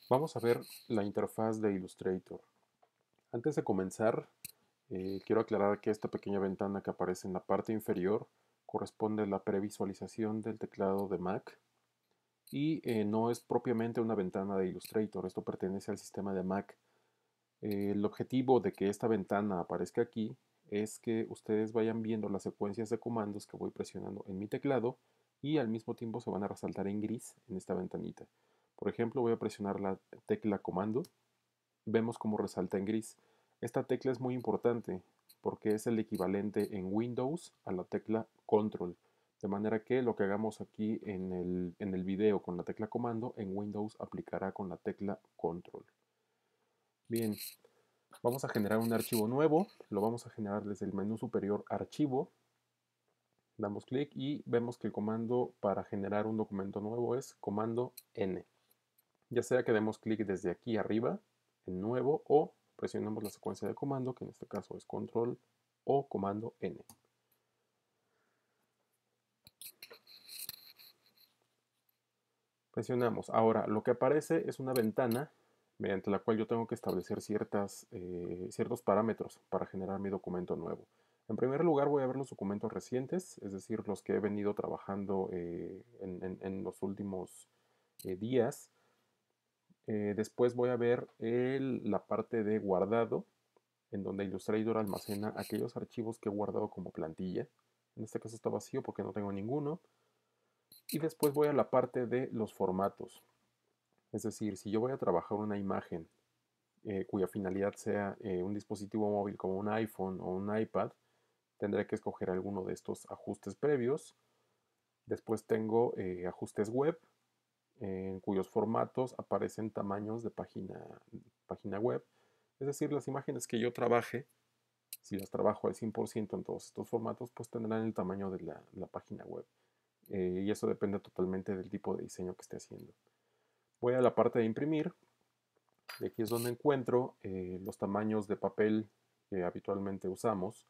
Vamos a ver la interfaz de Illustrator. Antes de comenzar, quiero aclarar que esta pequeña ventana que aparece en la parte inferior corresponde a la previsualización del teclado de Mac y no es propiamente una ventana de Illustrator. Esto pertenece al sistema de Mac. El objetivo de que esta ventana aparezca aquí es que ustedes vayan viendo las secuencias de comandos que voy presionando en mi teclado y al mismo tiempo se van a resaltar en gris en esta ventanita. Por ejemplo, voy a presionar la tecla comando. Vemos cómo resalta en gris. Esta tecla es muy importante porque es el equivalente en Windows a la tecla control. De manera que lo que hagamos aquí en el video con la tecla comando, en Windows aplicará con la tecla control. Bien, vamos a generar un archivo nuevo. Lo vamos a generar desde el menú superior Archivo. Damos clic y vemos que el comando para generar un documento nuevo es comando N. Ya sea que demos clic desde aquí arriba en nuevo o presionamos la secuencia de comando, que en este caso es control o comando N. Presionamos. Ahora, lo que aparece es una ventana mediante la cual yo tengo que establecer ciertos parámetros para generar mi documento nuevo. En primer lugar voy a ver los documentos recientes, es decir, los que he venido trabajando en los últimos días. Después voy a ver la parte de guardado, en donde Illustrator almacena aquellos archivos que he guardado como plantilla. En este caso está vacío porque no tengo ninguno. Y después voy a la parte de los formatos. Es decir, si yo voy a trabajar una imagen cuya finalidad sea un dispositivo móvil como un iPhone o un iPad, tendré que escoger alguno de estos ajustes previos. Después tengo ajustes web, en cuyos formatos aparecen tamaños de página web. Es decir, las imágenes que yo trabaje, si las trabajo al 100% en todos estos formatos, pues tendrán el tamaño de la página web. Y eso depende totalmente del tipo de diseño que esté haciendo. Voy a la parte de imprimir. Y aquí es donde encuentro los tamaños de papel que habitualmente usamos.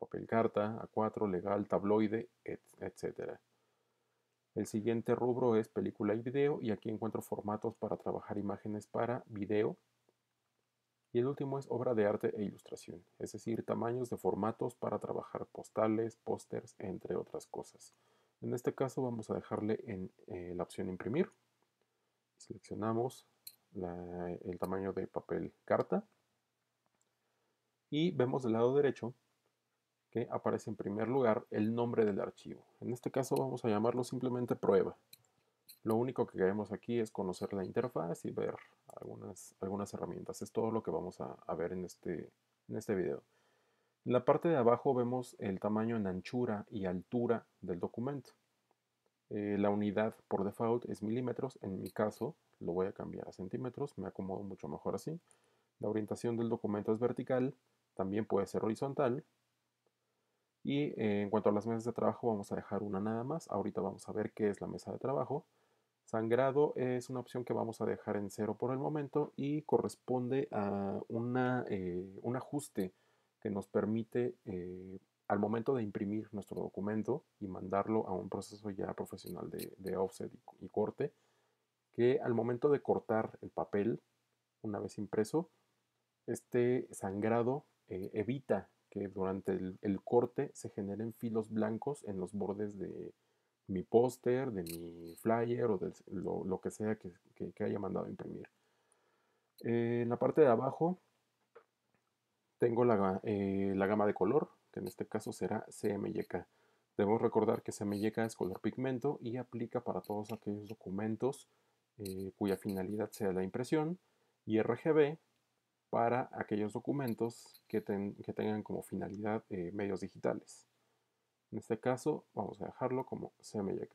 Papel carta, A4, legal, tabloide, etc. El siguiente rubro es película y video y aquí encuentro formatos para trabajar imágenes para video. Y el último es obra de arte e ilustración, es decir, tamaños de formatos para trabajar postales, pósters, entre otras cosas. En este caso vamos a dejarle en la opción imprimir. Seleccionamos el tamaño de papel carta y vemos del lado derecho que aparece en primer lugar el nombre del archivo. En este caso vamos a llamarlo simplemente prueba. Lo único que queremos aquí es conocer la interfaz y ver algunas herramientas. Es todo lo que vamos a ver en este video. En la parte de abajo vemos el tamaño en anchura y altura del documento. La unidad por default es milímetros. En mi caso lo voy a cambiar a centímetros. Me acomodo mucho mejor así. La orientación del documento es vertical. También puede ser horizontal. Y en cuanto a las mesas de trabajo vamos a dejar una nada más. Ahorita vamos a ver qué es la mesa de trabajo. Sangrado es una opción que vamos a dejar en cero por el momento y corresponde a un ajuste que nos permite al momento de imprimir nuestro documento y mandarlo a un proceso ya profesional de offset y corte, que al momento de cortar el papel, una vez impreso, este sangrado evita que durante el corte se generen filos blancos en los bordes de mi póster, de mi flyer o de lo que sea que haya mandado a imprimir. En la parte de abajo tengo la gama de color, que en este caso será CMYK. Debemos recordar que CMYK es color pigmento y aplica para todos aquellos documentos cuya finalidad sea la impresión, y RGB para aquellos documentos que tengan como finalidad medios digitales. En este caso vamos a dejarlo como CMYK.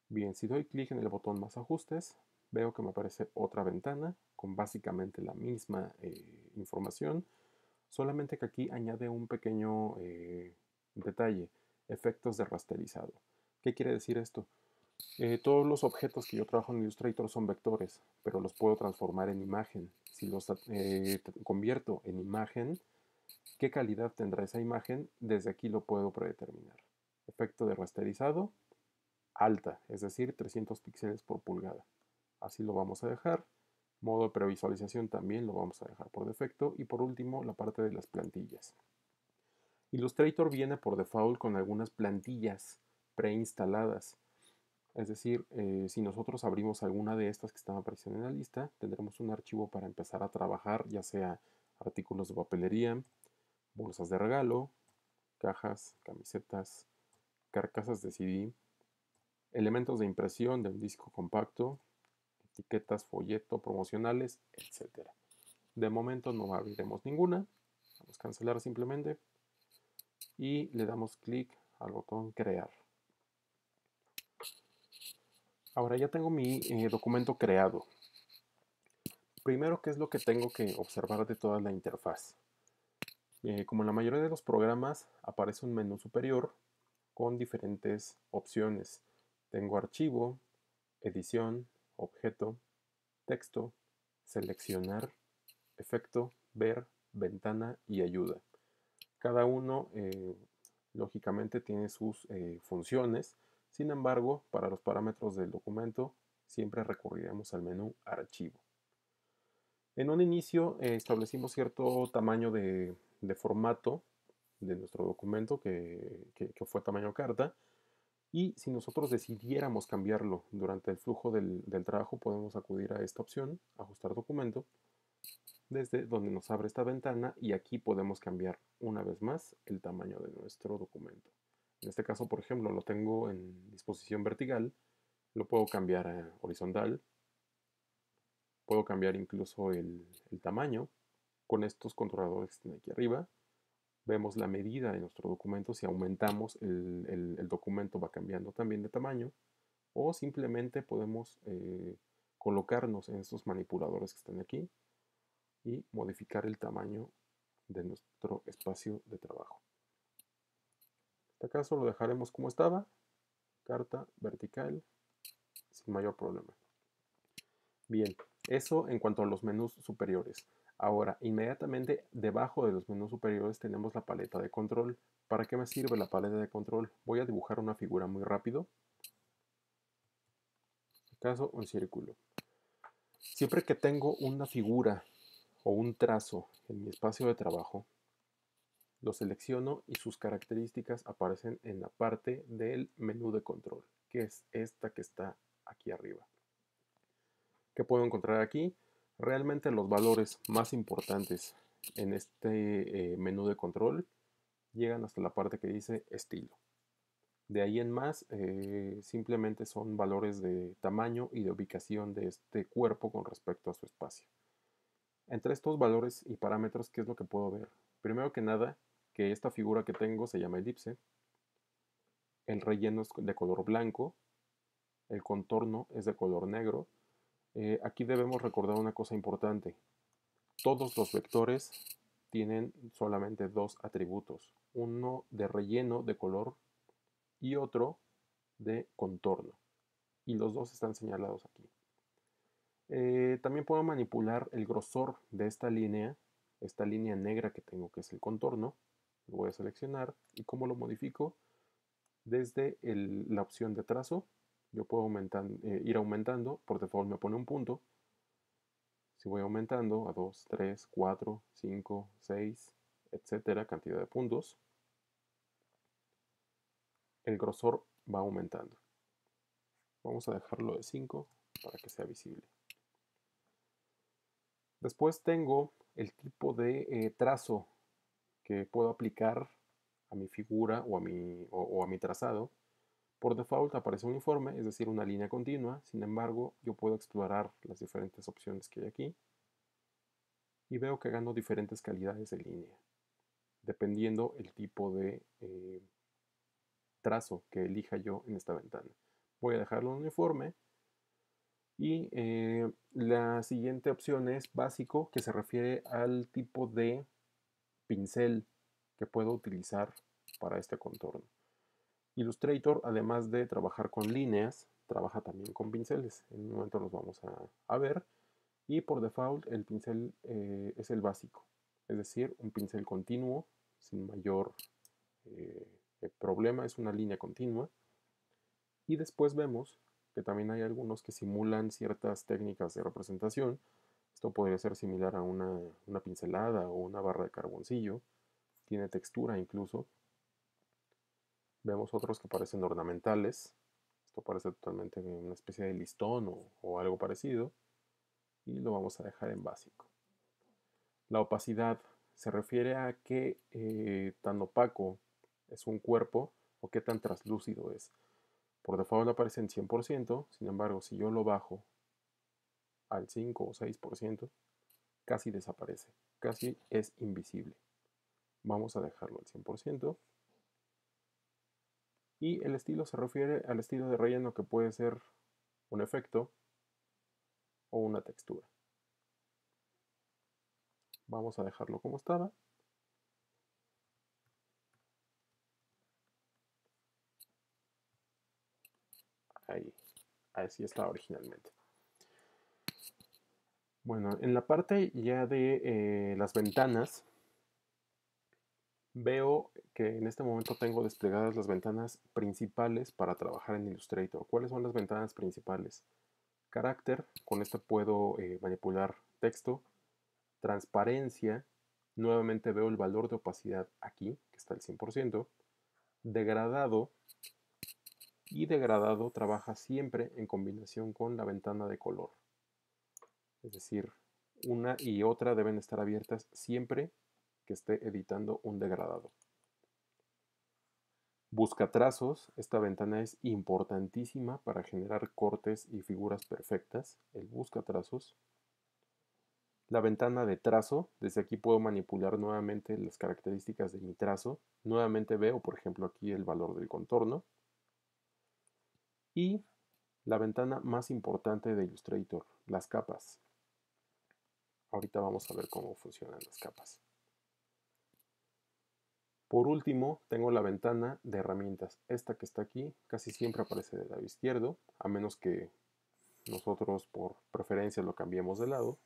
Bien, si doy clic en el botón más ajustes, veo que me aparece otra ventana con básicamente la misma información, solamente que aquí añade un pequeño detalle: efectos de rasterizado. ¿Qué quiere decir esto? Todos los objetos que yo trabajo en Illustrator son vectores, pero los puedo transformar en imagen. Si los convierto en imagen, ¿qué calidad tendrá esa imagen? Desde aquí lo puedo predeterminar. Efecto de rasterizado, alta, es decir, 300 píxeles por pulgada. Así lo vamos a dejar. Modo de previsualización también lo vamos a dejar por defecto. Y por último, la parte de las plantillas. Illustrator viene por default con algunas plantillas preinstaladas. Es decir, si nosotros abrimos alguna de estas que están apareciendo en la lista, tendremos un archivo para empezar a trabajar, ya sea artículos de papelería, bolsas de regalo, cajas, camisetas, carcasas de CD, elementos de impresión del disco compacto, etiquetas, folleto, promocionales, etc. De momento no abriremos ninguna. Vamos a cancelar simplemente y le damos clic al botón crear. Ahora ya tengo mi documento creado. Primero, ¿qué es lo que tengo que observar de toda la interfaz? Como en la mayoría de los programas, aparece un menú superior con diferentes opciones. Tengo archivo, edición, objeto, texto, seleccionar, efecto, ver, ventana y ayuda. Cada uno, lógicamente, tiene sus funciones. Sin embargo, para los parámetros del documento, siempre recurriremos al menú archivo. En un inicio establecimos cierto tamaño de formato de nuestro documento que fue tamaño carta, y si nosotros decidiéramos cambiarlo durante el flujo del trabajo, podemos acudir a esta opción, ajustar documento, desde donde nos abre esta ventana, y aquí podemos cambiar una vez más el tamaño de nuestro documento. En este caso, por ejemplo, lo tengo en disposición vertical, lo puedo cambiar a horizontal, puedo cambiar incluso el tamaño. Con estos controladores que están aquí arriba, vemos la medida de nuestro documento. Si aumentamos el documento, va cambiando también de tamaño, o simplemente podemos colocarnos en estos manipuladores que están aquí y modificar el tamaño de nuestro espacio de trabajo. En este caso lo dejaremos como estaba, carta vertical, sin mayor problema. Bien, eso en cuanto a los menús superiores. Ahora, inmediatamente debajo de los menús superiores tenemos la paleta de control. ¿Para qué me sirve la paleta de control? Voy a dibujar una figura muy rápido. En este caso, un círculo. Siempre que tengo una figura o un trazo en mi espacio de trabajo, lo selecciono y sus características aparecen en la parte del menú de control, que es esta que está aquí arriba. ¿Qué puedo encontrar aquí? Realmente los valores más importantes en este menú de control llegan hasta la parte que dice estilo. De ahí en más, simplemente son valores de tamaño y de ubicación de este cuerpo con respecto a su espacio. Entre estos valores y parámetros, ¿qué es lo que puedo ver? Primero que nada, que esta figura que tengo se llama elipse, el relleno es de color blanco, el contorno es de color negro. Aquí debemos recordar una cosa importante. Todos los vectores tienen solamente dos atributos, uno de relleno de color y otro de contorno, y los dos están señalados aquí. También puedo manipular el grosor de esta línea negra que tengo, que es el contorno. Lo voy a seleccionar, y ¿cómo lo modifico? Desde la opción de trazo, yo puedo ir aumentando. Por default me pone un punto. Si voy aumentando a 2, 3, 4, 5, 6, etcétera, cantidad de puntos, el grosor va aumentando. Vamos a dejarlo de 5 para que sea visible. Después tengo el tipo de trazo que puedo aplicar a mi figura o a mi trazado. Por default aparece uniforme, es decir, una línea continua. Sin embargo, yo puedo explorar las diferentes opciones que hay aquí y veo que gano diferentes calidades de línea, dependiendo el tipo de trazo que elija yo en esta ventana. Voy a dejarlo en uniforme. Y la siguiente opción es básico, que se refiere al tipo de pincel que puedo utilizar para este contorno. Illustrator, además de trabajar con líneas, trabaja también con pinceles. En un momento los vamos a ver. Y por default el pincel es el básico, es decir, un pincel continuo sin mayor problema, es una línea continua. Y después vemos que también hay algunos que simulan ciertas técnicas de representación, Esto podría ser similar a una pincelada o una barra de carboncillo. Tiene textura incluso. Vemos otros que parecen ornamentales. Esto parece totalmente una especie de listón o algo parecido. Y lo vamos a dejar en básico. La opacidad se refiere a qué tan opaco es un cuerpo o qué tan translúcido es. Por default aparece en 100%, sin embargo, si yo lo bajo al 5 o 6%, casi desaparece, casi es invisible. Vamos a dejarlo al 100%. Y el estilo se refiere al estilo de relleno que puede ser un efecto o una textura. Vamos a dejarlo como estaba. Ahí, así está originalmente. Bueno, en la parte ya de las ventanas, veo que en este momento tengo desplegadas las ventanas principales para trabajar en Illustrator. ¿Cuáles son las ventanas principales? Carácter, con esto puedo manipular texto. Transparencia, nuevamente veo el valor de opacidad aquí, que está al 100%. Degradado, y degradado trabaja siempre en combinación con la ventana de color. Es decir, una y otra deben estar abiertas siempre que esté editando un degradado. Busca trazos, esta ventana es importantísima para generar cortes y figuras perfectas, el busca trazos. La ventana de trazo, desde aquí puedo manipular nuevamente las características de mi trazo. Nuevamente veo, por ejemplo, aquí el valor del contorno. Y la ventana más importante de Illustrator, las capas. Ahorita vamos a ver cómo funcionan las capas. Por último, tengo la ventana de herramientas. Esta que está aquí casi siempre aparece del lado izquierdo, a menos que nosotros por preferencia lo cambiemos de lado.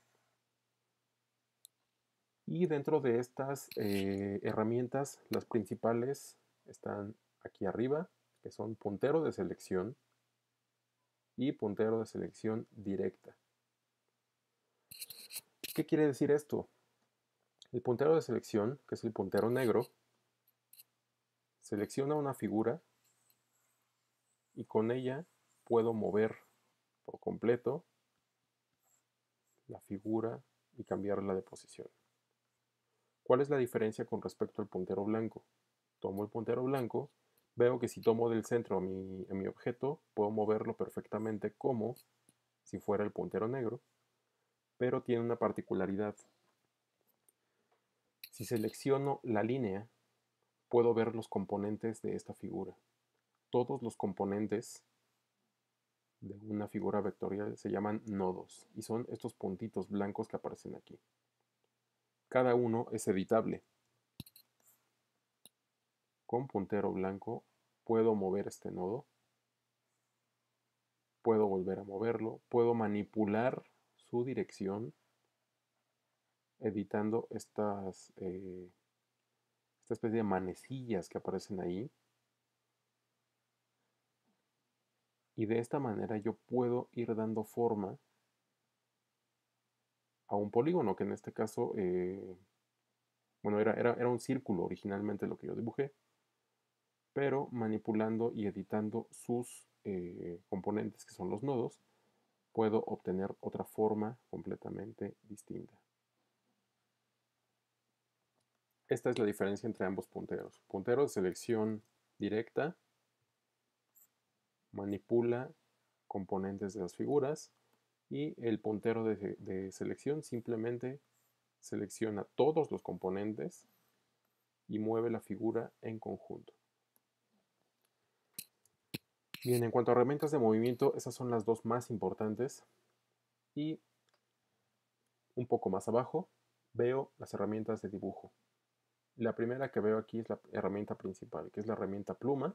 Y dentro de estas herramientas, las principales están aquí arriba, que son puntero de selección y puntero de selección directa. ¿Qué quiere decir esto? El puntero de selección, que es el puntero negro, selecciona una figura y con ella puedo mover por completo la figura y cambiarla de posición. ¿Cuál es la diferencia con respecto al puntero blanco? Tomo el puntero blanco, veo que si tomo del centro a mi objeto, puedo moverlo perfectamente como si fuera el puntero negro, pero tiene una particularidad. Si selecciono la línea, puedo ver los componentes de esta figura. Todos los componentes de una figura vectorial se llaman nodos y son estos puntitos blancos que aparecen aquí. Cada uno es editable. Con puntero blanco puedo mover este nodo, puedo volver a moverlo, puedo manipular su dirección editando esta especie de manecillas que aparecen ahí. Y de esta manera yo puedo ir dando forma a un polígono, que en este caso, bueno, era un círculo originalmente lo que yo dibujé, pero manipulando y editando sus componentes, que son los nodos, puedo obtener otra forma completamente distinta. Esta es la diferencia entre ambos punteros. Puntero de selección directa manipula componentes de las figuras y el puntero de selección simplemente selecciona todos los componentes y mueve la figura en conjunto. Bien, en cuanto a herramientas de movimiento, esas son las dos más importantes. Y un poco más abajo veo las herramientas de dibujo. La primera que veo aquí es la herramienta principal, que es la herramienta pluma.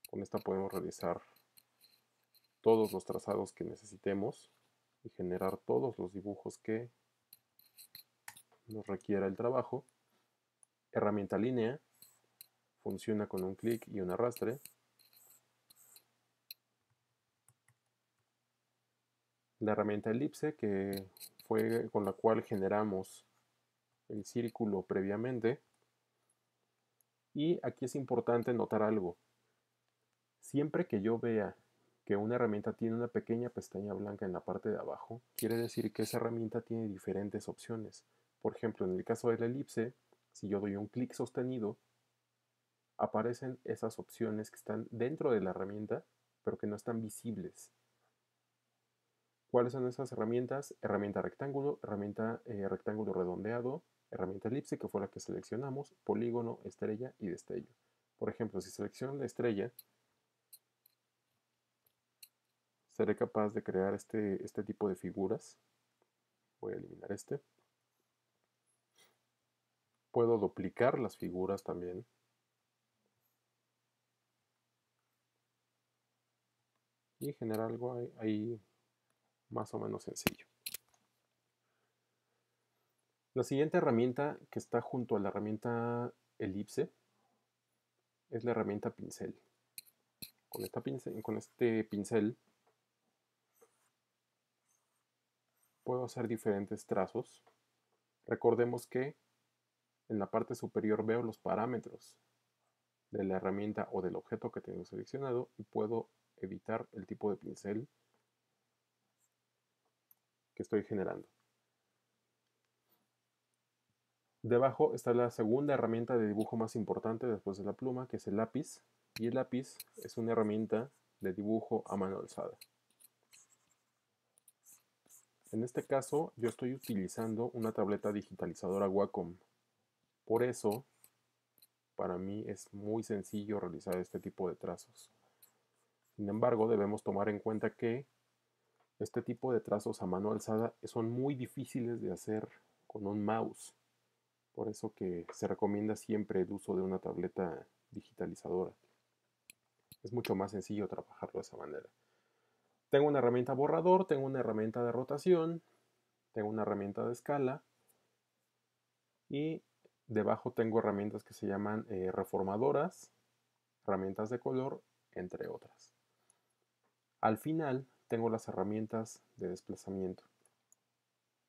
Con esta podemos realizar todos los trazados que necesitemos y generar todos los dibujos que nos requiera el trabajo. Herramienta línea, funciona con un clic y un arrastre. la herramienta elipse, que fue con la cual generamos el círculo previamente. Y aquí es importante notar algo. Siempre que yo vea que una herramienta tiene una pequeña pestaña blanca en la parte de abajo, quiere decir que esa herramienta tiene diferentes opciones. Por ejemplo, en el caso de la elipse, si yo doy un clic sostenido, aparecen esas opciones que están dentro de la herramienta, pero que no están visibles. ¿Cuáles son esas herramientas? Herramienta rectángulo, herramienta rectángulo redondeado, herramienta elipse, que fue la que seleccionamos, polígono, estrella y destello. Por ejemplo, si selecciono la estrella, seré capaz de crear este tipo de figuras. Voy a eliminar este. Puedo duplicar las figuras también. Y generar algo ahí más o menos sencillo. La siguiente herramienta que está junto a la herramienta elipse es la herramienta pincel. Con este pincel puedo hacer diferentes trazos. Recordemos que en la parte superior veo los parámetros de la herramienta o del objeto que tengo seleccionado y puedo editar el tipo de pincel que estoy generando. Debajo está la segunda herramienta de dibujo más importante después de la pluma, que es el lápiz. Y el lápiz es una herramienta de dibujo a mano alzada. En este caso, yo estoy utilizando una tableta digitalizadora Wacom. Por eso, para mí es muy sencillo realizar este tipo de trazos. Sin embargo, debemos tomar en cuenta que este tipo de trazos a mano alzada son muy difíciles de hacer con un mouse. Por eso que se recomienda siempre el uso de una tableta digitalizadora. Es mucho más sencillo trabajarlo de esa manera. Tengo una herramienta borrador, tengo una herramienta de rotación, tengo una herramienta de escala y debajo tengo herramientas que se llaman reformadoras, herramientas de color, entre otras. Al final tengo las herramientas de desplazamiento.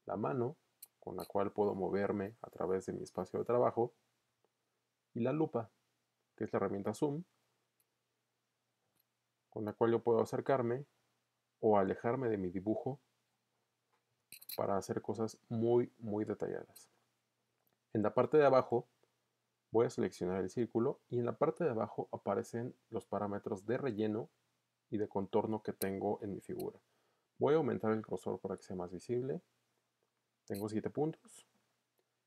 La mano, con la cual puedo moverme a través de mi espacio de trabajo, y la lupa, que es la herramienta zoom, con la cual yo puedo acercarme o alejarme de mi dibujo para hacer cosas muy detalladas. En la parte de abajo voy a seleccionar el círculo y en la parte de abajo aparecen los parámetros de relleno y de contorno que tengo en mi figura. Voy a aumentar el grosor para que sea más visible. Tengo 7 puntos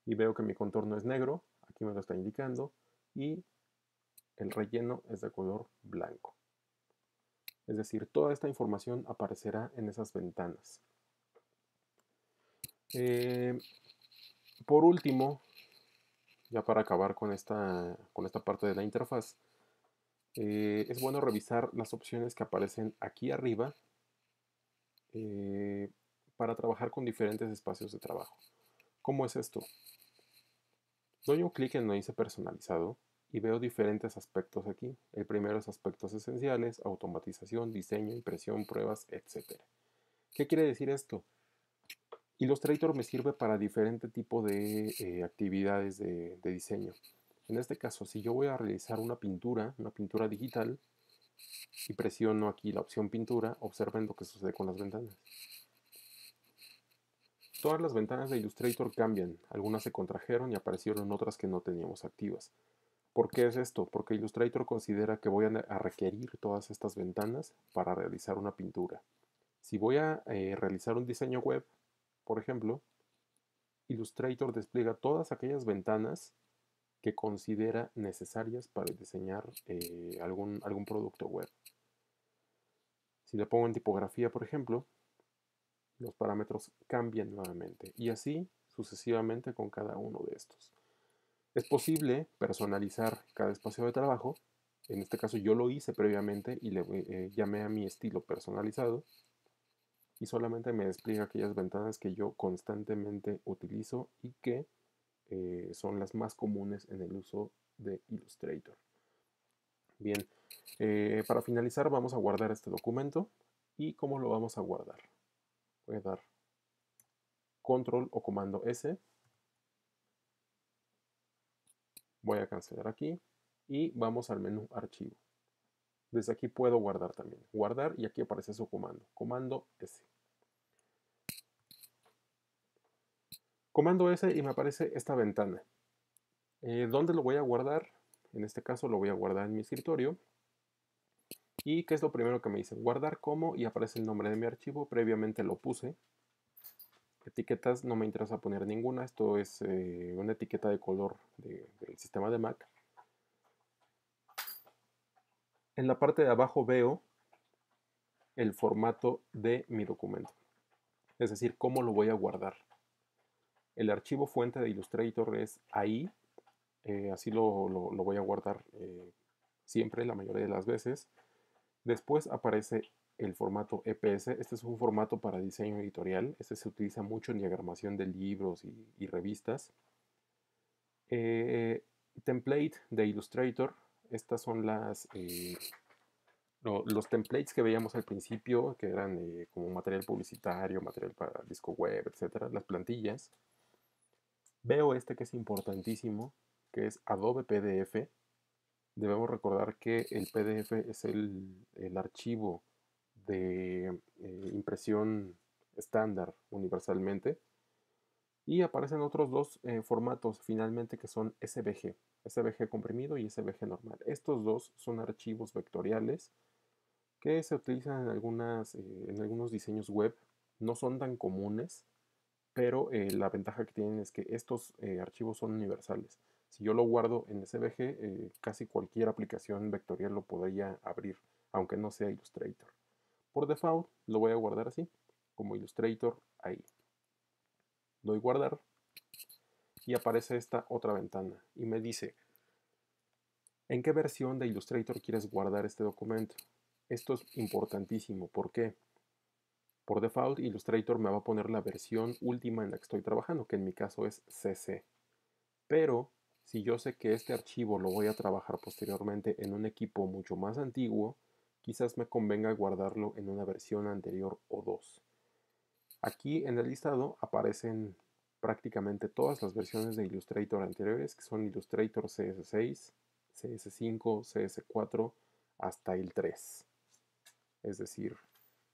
y veo que mi contorno es negro, aquí me lo está indicando, y el relleno es de color blanco. Es decir, toda esta información aparecerá en esas ventanas. Por último, ya para acabar con esta parte de la interfaz, es bueno revisar las opciones que aparecen aquí arriba para trabajar con diferentes espacios de trabajo. ¿Cómo es esto? Doy un clic en Dice personalizado y veo diferentes aspectos aquí. El primero es aspectos esenciales, automatización, diseño, impresión, pruebas, etc. ¿Qué quiere decir esto? Illustrator me sirve para diferente tipo de actividades de diseño. En este caso, si yo voy a realizar una pintura digital, y presiono aquí la opción pintura, observen lo que sucede con las ventanas. Todas las ventanas de Illustrator cambian, algunas se contrajeron y aparecieron otras que no teníamos activas. ¿Por qué es esto? Porque Illustrator considera que voy a requerir todas estas ventanas para realizar una pintura. Si voy a realizar un diseño web, por ejemplo, Illustrator despliega todas aquellas ventanas que considera necesarias para diseñar algún producto web. Si le pongo en tipografía, por ejemplo, los parámetros cambian nuevamente y así sucesivamente con cada uno de estos. Es posible personalizar cada espacio de trabajo. En este caso yo lo hice previamente y le llamé a mi estilo personalizado y solamente me despliega aquellas ventanas que yo constantemente utilizo y que son las más comunes en el uso de Illustrator. Bien, para finalizar vamos a guardar este documento. ¿Y cómo lo vamos a guardar? Voy a dar control o comando S. Voy a cancelar aquí y vamos al menú archivo. Desde aquí puedo guardar también. Guardar y aquí aparece su comando. Comando S. Comando S y me aparece esta ventana. ¿Dónde lo voy a guardar? En este caso lo voy a guardar en mi escritorio. ¿Y qué es lo primero que me dice? Guardar como y aparece el nombre de mi archivo. Previamente lo puse. Etiquetas no me interesa poner ninguna. Esto es una etiqueta de color del sistema de Mac. En la parte de abajo veo el formato de mi documento. Es decir, cómo lo voy a guardar. El archivo fuente de Illustrator es ahí. Así lo voy a guardar siempre, la mayoría de las veces. Después aparece el formato EPS. Este es un formato para diseño editorial. Este se utiliza mucho en diagramación de libros y revistas. Template de Illustrator. Estas son los templates que veíamos al principio, que eran como material publicitario, material para disco web, etcétera, las plantillas. Veo este que es importantísimo, que es Adobe PDF. Debemos recordar que el PDF es el archivo de impresión estándar universalmente. Y aparecen otros dos formatos finalmente que son SVG, SVG comprimido y SVG normal. Estos dos son archivos vectoriales que se utilizan en algunos diseños web. No son tan comunes, pero la ventaja que tienen es que estos archivos son universales. Si yo lo guardo en SVG, casi cualquier aplicación vectorial lo podría abrir, aunque no sea Illustrator. Por default lo voy a guardar así, como Illustrator ahí. Doy guardar y aparece esta otra ventana y me dice ¿en qué versión de Illustrator quieres guardar este documento? Esto es importantísimo. ¿Por qué? Por default, Illustrator me va a poner la versión última en la que estoy trabajando, que en mi caso es CC. Pero si yo sé que este archivo lo voy a trabajar posteriormente en un equipo mucho más antiguo, quizás me convenga guardarlo en una versión anterior o dos. Aquí en el listado aparecen prácticamente todas las versiones de Illustrator anteriores, que son Illustrator CS6, CS5, CS4, hasta el 3. Es decir,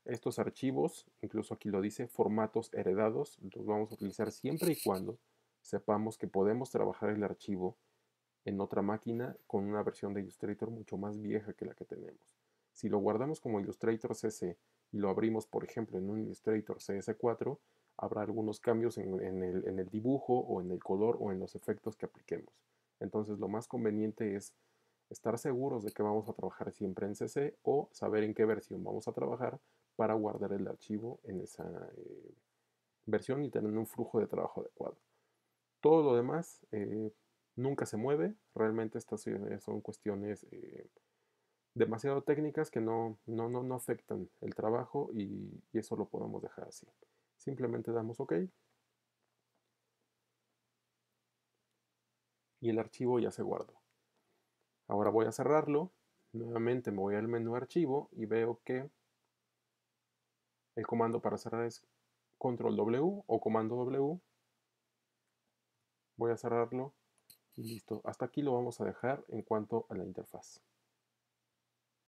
estos archivos, incluso aquí lo dice, formatos heredados, los vamos a utilizar siempre y cuando sepamos que podemos trabajar el archivo en otra máquina con una versión de Illustrator mucho más vieja que la que tenemos. Si lo guardamos como Illustrator CC y lo abrimos, por ejemplo, en un Illustrator CS4, habrá algunos cambios en el dibujo o en el color o en los efectos que apliquemos. Entonces lo más conveniente es estar seguros de que vamos a trabajar siempre en CC o saber en qué versión vamos a trabajar para guardar el archivo en esa versión y tener un flujo de trabajo adecuado. Todo lo demás nunca se mueve, realmente estas son cuestiones demasiado técnicas que no afectan el trabajo y eso lo podemos dejar así. Simplemente damos OK y el archivo ya se guardó. Ahora voy a cerrarlo, nuevamente me voy al menú archivo y veo que el comando para cerrar es control W o comando W. Voy a cerrarlo y listo. Hasta aquí lo vamos a dejar en cuanto a la interfaz.